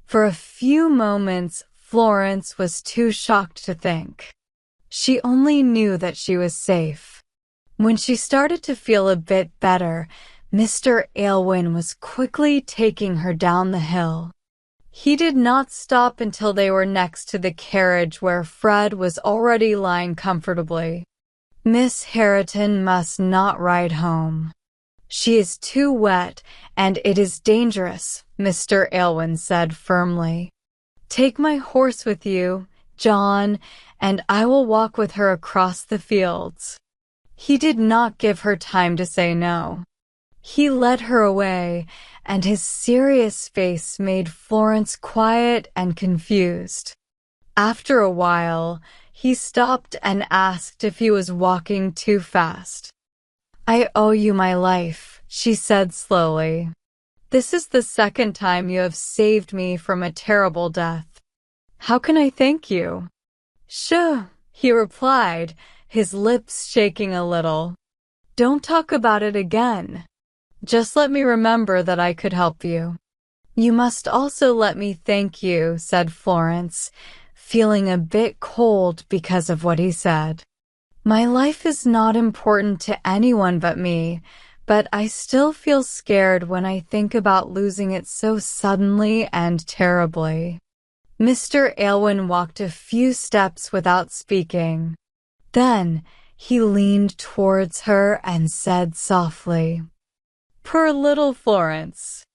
For a few moments, Florence was too shocked to think. She only knew that she was safe. When she started to feel a bit better, Mr. Aylwin was quickly taking her down the hill. He did not stop until they were next to the carriage where Fred was already lying comfortably. Miss Harriton must not ride home. She is too wet, and it is dangerous, Mr. Aylwin said firmly. Take my horse with you, John, and I will walk with her across the fields. He did not give her time to say no. He led her away, and his serious face made Florence quiet and confused. After a while, he stopped and asked if he was walking too fast. I owe you my life, she said slowly. This is the second time you have saved me from a terrible death. How can I thank you? Sure, he replied, his lips shaking a little. Don't talk about it again. Just let me remember that I could help you. You must also let me thank you, said Florence, feeling a bit cold because of what he said. My life is not important to anyone but me, but I still feel scared when I think about losing it so suddenly and terribly. Mr. Aylwin walked a few steps without speaking. Then he leaned towards her and said softly, Poor little Florence.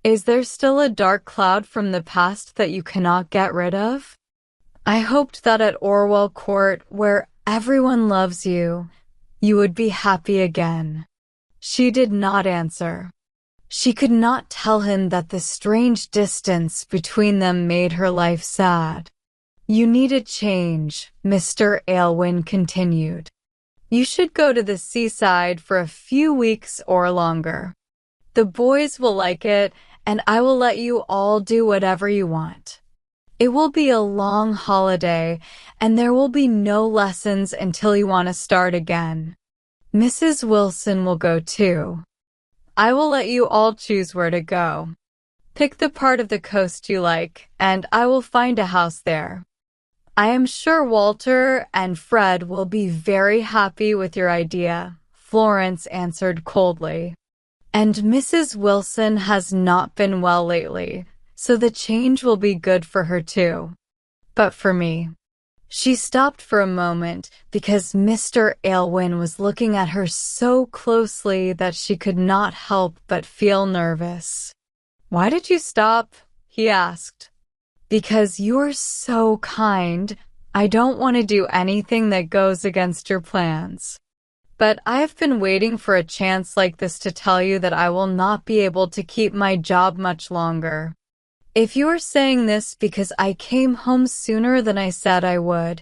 Is there still a dark cloud from the past that you cannot get rid of? I hoped that at Orwell Court, where everyone loves you, you would be happy again. She did not answer. She could not tell him that the strange distance between them made her life sad. You need a change, Mr. Aylwin continued. You should go to the seaside for a few weeks or longer. The boys will like it, and I will let you all do whatever you want. It will be a long holiday, and there will be no lessons until you want to start again. Mrs. Wilson will go too. I will let you all choose where to go. Pick the part of the coast you like, and I will find a house there. I am sure Walter and Fred will be very happy with your idea, Florence answered coldly. And Mrs. Wilson has not been well lately, so the change will be good for her too. But for me. She stopped for a moment because Mr. Aylwin was looking at her so closely that she could not help but feel nervous. Why did you stop? He asked. Because you're so kind. I don't want to do anything that goes against your plans. But I have been waiting for a chance like this to tell you that I will not be able to keep my job much longer. If you are saying this because I came home sooner than I said I would,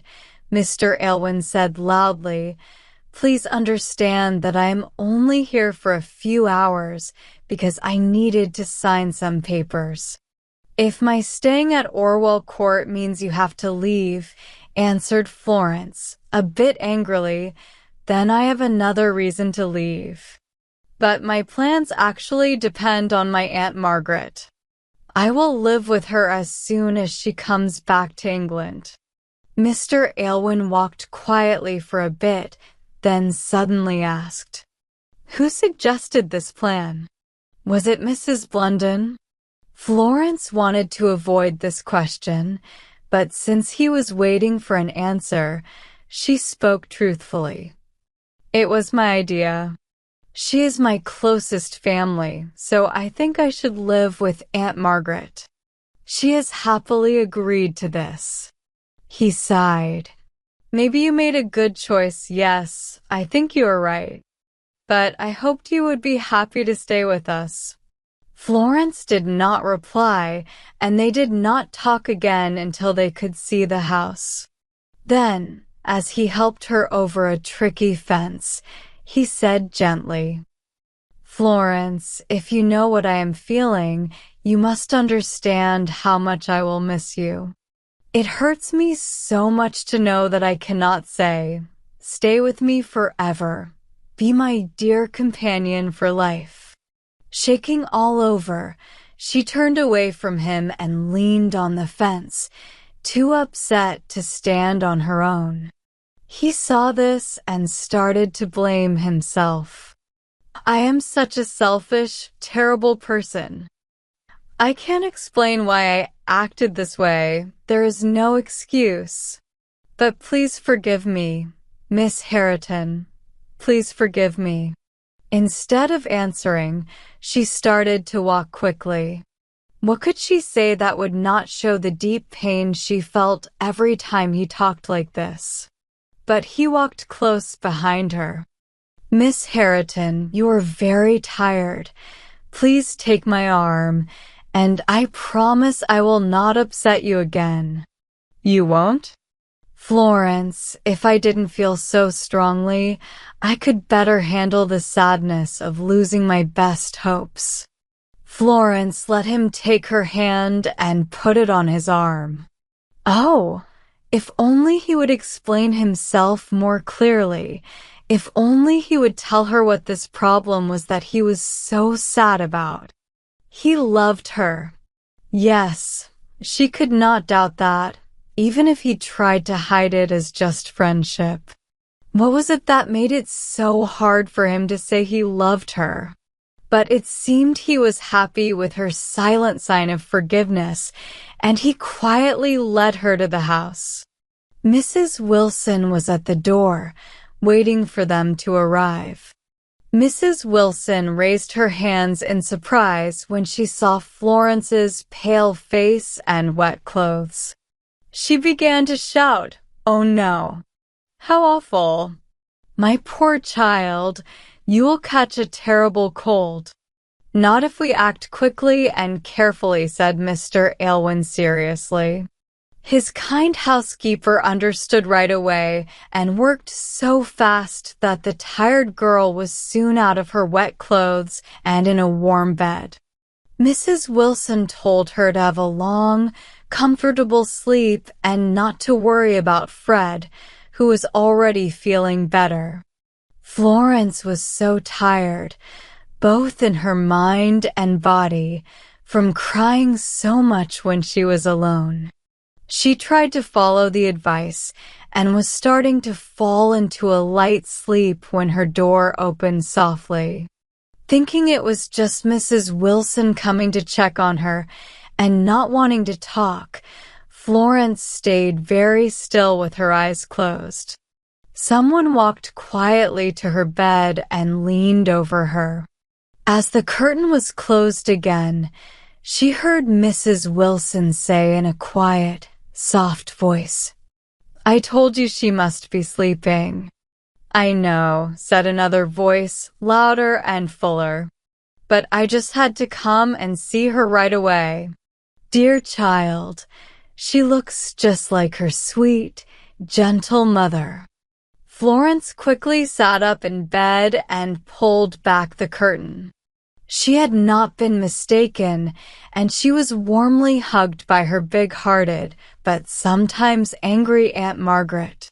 Mr. Aylwin said loudly, please understand that I am only here for a few hours because I needed to sign some papers. If my staying at Orwell Court means you have to leave, answered Florence, a bit angrily, then I have another reason to leave. But my plans actually depend on my Aunt Margaret. I will live with her as soon as she comes back to England. Mr. Aylwin walked quietly for a bit, then suddenly asked, Who suggested this plan? Was it Mrs. Blunden? Florence wanted to avoid this question, but since he was waiting for an answer, she spoke truthfully. It was my idea. She is my closest family, so I think I should live with Aunt Margaret. She has happily agreed to this. He sighed. Maybe you made a good choice, yes, I think you are right. But I hoped you would be happy to stay with us. Florence did not reply, and they did not talk again until they could see the house. Then, as he helped her over a tricky fence, he said gently, Florence, if you know what I am feeling, you must understand how much I will miss you. It hurts me so much to know that I cannot say, stay with me forever, be my dear companion for life. Shaking all over, She turned away from him and leaned on the fence, too upset to stand on her own. He saw this and started to blame himself. I am such a selfish, terrible person. I can't explain why I acted this way. There is no excuse. But please forgive me, Miss Harriton. Please forgive me. Instead of answering, she started to walk quickly. What could she say that would not show the deep pain she felt every time he talked like this? But he walked close behind her. Miss Harriton, you are very tired. Please take my arm, and I promise I will not upset you again. You won't? Florence, if I didn't feel so strongly, I could better handle the sadness of losing my best hopes. Florence let him take her hand and put it on his arm. Oh, if only he would explain himself more clearly. If only he would tell her what this problem was that he was so sad about. He loved her. Yes, she could not doubt that, even if he tried to hide it as just friendship. What was it that made it so hard for him to say he loved her? But it seemed he was happy with her silent sign of forgiveness, and he quietly led her to the house. Mrs. Wilson was at the door, waiting for them to arrive. Mrs. Wilson raised her hands in surprise when she saw Florence's pale face and wet clothes. She began to shout, "Oh no! How awful! My poor child, you will catch a terrible cold." "Not if we act quickly and carefully," said Mr. Aylwin seriously. His kind housekeeper understood right away and worked so fast that the tired girl was soon out of her wet clothes and in a warm bed. Mrs. Wilson told her to have a long, comfortable sleep and not to worry about Fred, who was already feeling better. Florence was so tired, both in her mind and body, from crying so much when she was alone. She tried to follow the advice and was starting to fall into a light sleep when her door opened softly. Thinking it was just Mrs. Wilson coming to check on her and not wanting to talk, Florence stayed very still with her eyes closed. Someone walked quietly to her bed and leaned over her. As the curtain was closed again, she heard Mrs. Wilson say in a quiet, soft voice, "I told you she must be sleeping." "I know," said another voice, louder and fuller. "But I just had to come and see her right away. Dear child, she looks just like her sweet, gentle mother." Florence quickly sat up in bed and pulled back the curtain. She had not been mistaken, and she was warmly hugged by her big-hearted, but sometimes angry Aunt Margaret.